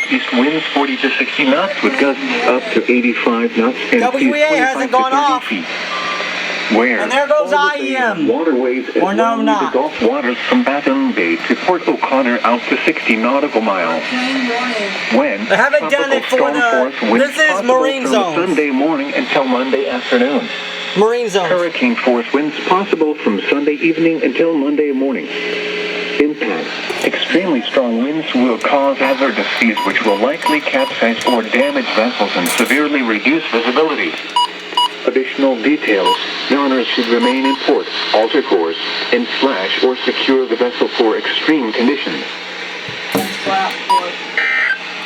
southeast winds 40 to 60 knots with gusts up to 85 knots and WEA hasn't gone off. Feet. Where and there goes IEM. Waterways or no, not. the Gulf waters from Baton Bay to Port O'Connor out to 60 nautical miles. When I haven't done it for this is marine zone. Sunday morning until Monday afternoon. Marine zone. Hurricane force winds possible from Sunday evening until Monday morning. Impact. Extremely strong winds will cause hazardous seas which will likely capsize or damage vessels and severely reduce visibility. Additional details. Mariners should remain in port, alter course, and flash or secure the vessel for extreme conditions.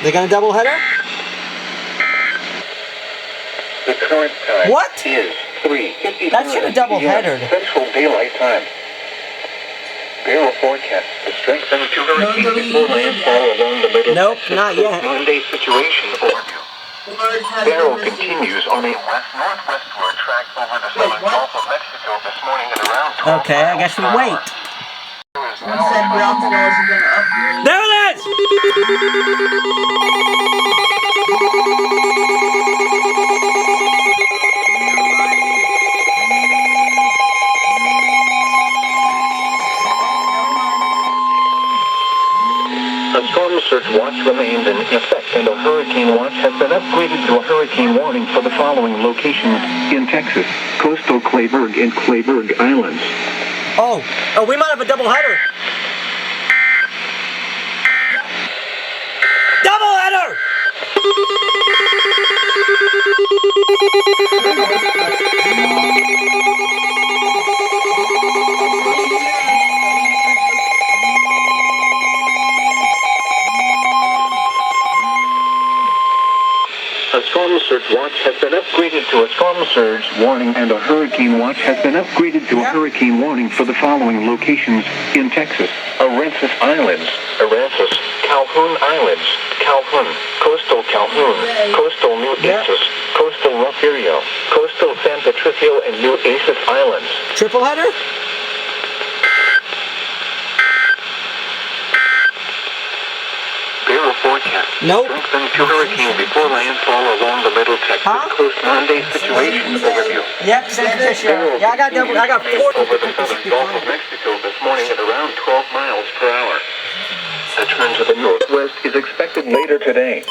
They got a double header? The current time is 3:55. That should have double headered. Central Daylight Time. Bureau forecast the strength of the hurricane before landfall along the middle. Nope, not yet. Monday situation overview. Barrel continues on a west-northwestward track over the southern Gulf of Mexico this morning at around 12 Okay, I guess we wait. There it is! A storm surge watch remains in effect and a hurricane watch has been upgraded to a hurricane warning for the following locations in Texas: coastal Clayburgh and Clayburgh Islands. Oh, we might have a double header. Double header! A storm surge watch has been upgraded to a storm surge warning and a hurricane watch has been upgraded to a hurricane warning for the following locations in Texas: Aransas Islands, Aransas, Calhoun Islands, Calhoun, coastal Calhoun, coastal New Aces, coastal Rosario, coastal San Patricio and New Aces Islands. Triple header? Bureau forecast. Nope. Strengthened to hurricane before landfall along the middle Texas coast Monday situation overview. Yep, San Patricio. Yeah, I got 40. Over the southern Gulf of Mexico this morning at around 12 miles per hour. A turn to the northwest is expected later today.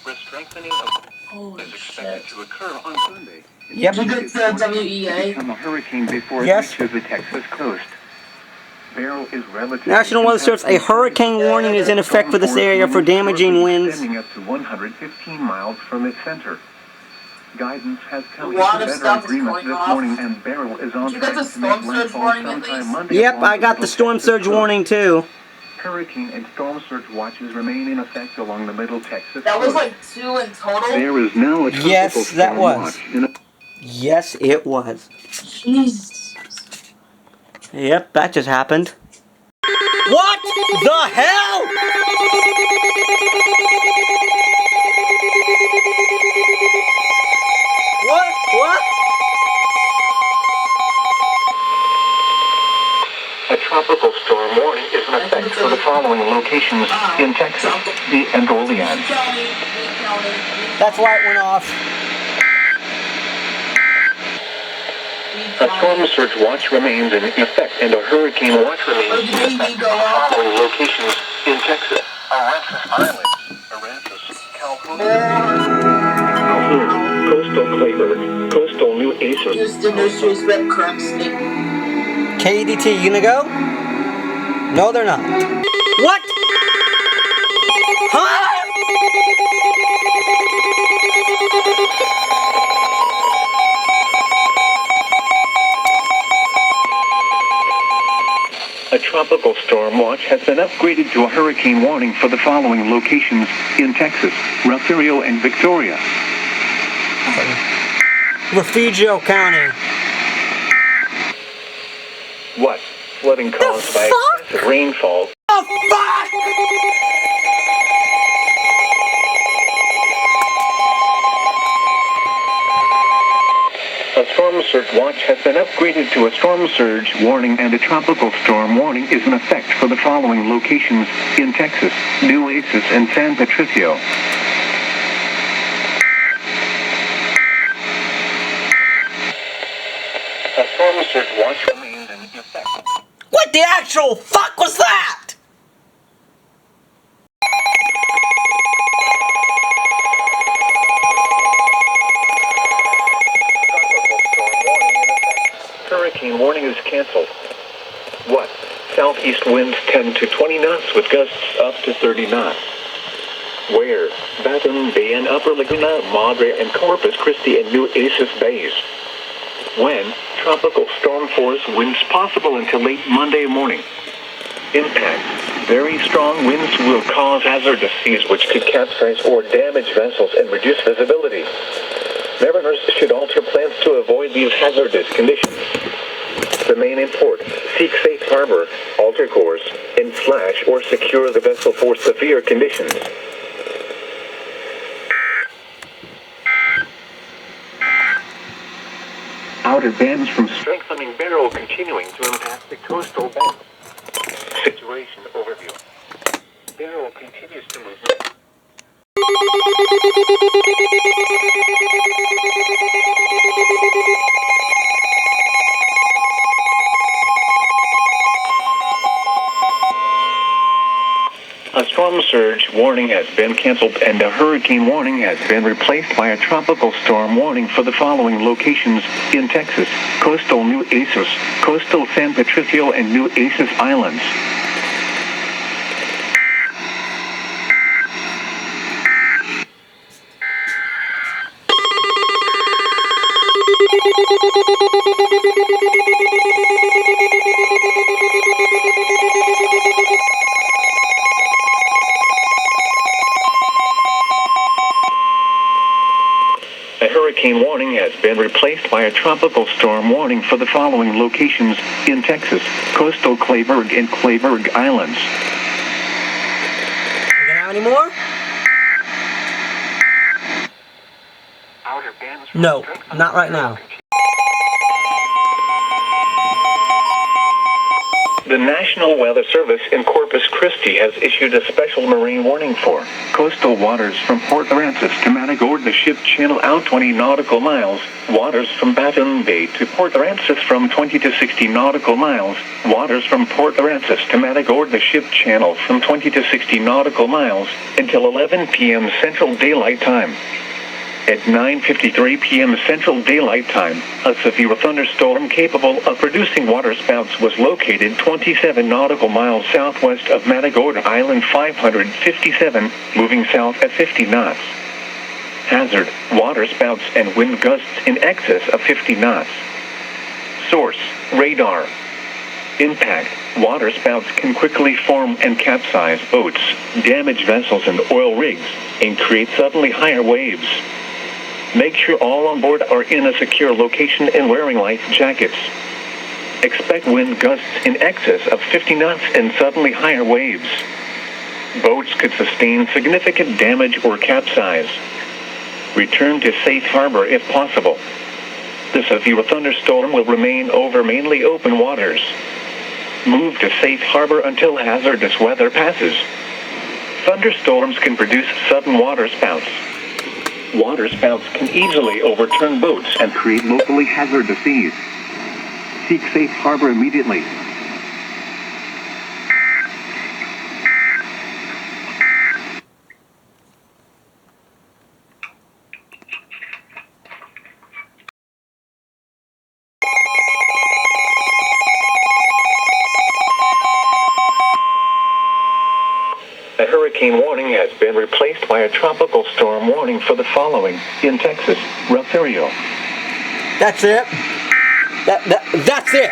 The strengthening of is expected to occur on Sunday. Yep. Look at the WEA. Become a hurricane before it Yes. reaches the Texas coast. Barrel is relatively National Weather Service, a hurricane warning is in effect for this area for damaging winds. Extending up to 115 miles from its center. Guidance has come A lot to of better stuff is agreement going this off. morning and Barrel is on Did you get track the to make storm surge landfall warning at sometime least? Monday. Yep, along I got the middle storm Texas surge coast. warning too. Hurricane and storm surge watches remain in effect along the middle Texas That was coast. like 2 in total? There is now a tropical Yes, that storm was. watch in a Yes, it was. Jesus. Yep, that just happened. What the hell? What? A tropical storm warning is in effect for the following locations in Texas: and Olean. That's why it went off. A storm surge watch remains in effect and a hurricane watch remains in effect for the following locations in Texas: Aransas Islands, Aransas, Calhoun, coastal Clayburgh, coastal New Aces. Houston Nurseries Rep Currency. KDT, you gonna go? No, they're not. What? Huh? A tropical storm watch has been upgraded to a hurricane warning for the following locations in Texas: Rosario and Victoria. Refugio County. What? Flooding caused by excessive rainfall. The fuck? A storm Surge Watch has been upgraded to a storm surge warning, and a tropical storm warning is in effect for the following locations in Texas: New Oasis and San Patricio. A storm surge watch remains in effect. What the actual fuck was that? Tropical storm warning in effect. Hurricane warning is canceled. What? Southeast winds 10 to 20 knots with gusts up to 30 knots. Where? Baton Bay and Upper Laguna, Madre and Corpus Christi and New Oasis Bays. When? Tropical storm force winds possible until late Monday morning. Impact. Very strong winds will cause hazardous seas which could capsize or damage vessels and reduce visibility. Mariners should alter plans to avoid these hazardous conditions. Remain in port, seek safe harbor, alter course, and slash or secure the vessel for severe conditions. Outer bands from strengthening barrel continuing to impact the coastal bend. Situation overview. Barrel continues to move. A storm surge warning has been canceled and a hurricane warning has been replaced by a tropical storm warning for the following locations in Texas: coastal New Oasis, coastal San Patricio and New Oasis Islands. A hurricane warning has been replaced by a tropical storm warning for the following locations in Texas: coastal Clayburgh and Clayburgh Islands. You gonna have any more? Outer bands No, not right now. The National Weather Service in Corpus Christi has issued a special marine warning for coastal waters from Port Aransas to Matagorda Ship Channel out 20 nautical miles, waters from Baton Bay to Port Aransas from 20 to 60 nautical miles, waters from Port Aransas to Matagorda Ship Channel from 20 to 60 nautical miles, until 11 p.m. Central Daylight Time. At 9:53 p.m. Central Daylight Time, a severe thunderstorm capable of producing waterspouts was located 27 nautical miles southwest of Matagorda Island 557, moving south at 50 knots. Hazard: waterspouts and wind gusts in excess of 50 knots. Source: radar. Impact: waterspouts can quickly form and capsize boats, damage vessels and oil rigs, and create suddenly higher waves. Make sure all on board are in a secure location and wearing life jackets. Expect wind gusts in excess of 50 knots and suddenly higher waves. Boats could sustain significant damage or capsize. Return to safe harbor if possible. The severe thunderstorm will remain over mainly open waters. Move to safe harbor until hazardous weather passes. Thunderstorms can produce sudden waterspouts. Waterspouts can easily overturn boats and create locally hazardous seas. Seek safe harbor immediately. A hurricane warning has been replaced by a tropical storm warning for the following in Texas: Rosario. That's it. That's it.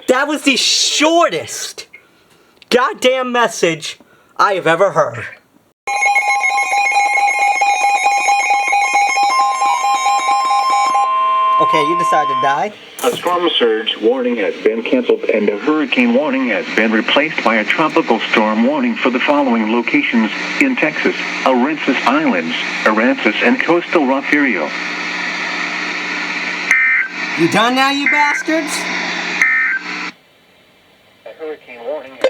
That was the shortest goddamn message I have ever heard. Okay, you decide to die. A storm surge warning has been canceled and a hurricane warning has been replaced by a tropical storm warning for the following locations in Texas: Aransas Islands, Aransas, and coastal Rosario. You done now, you bastards? A hurricane warning has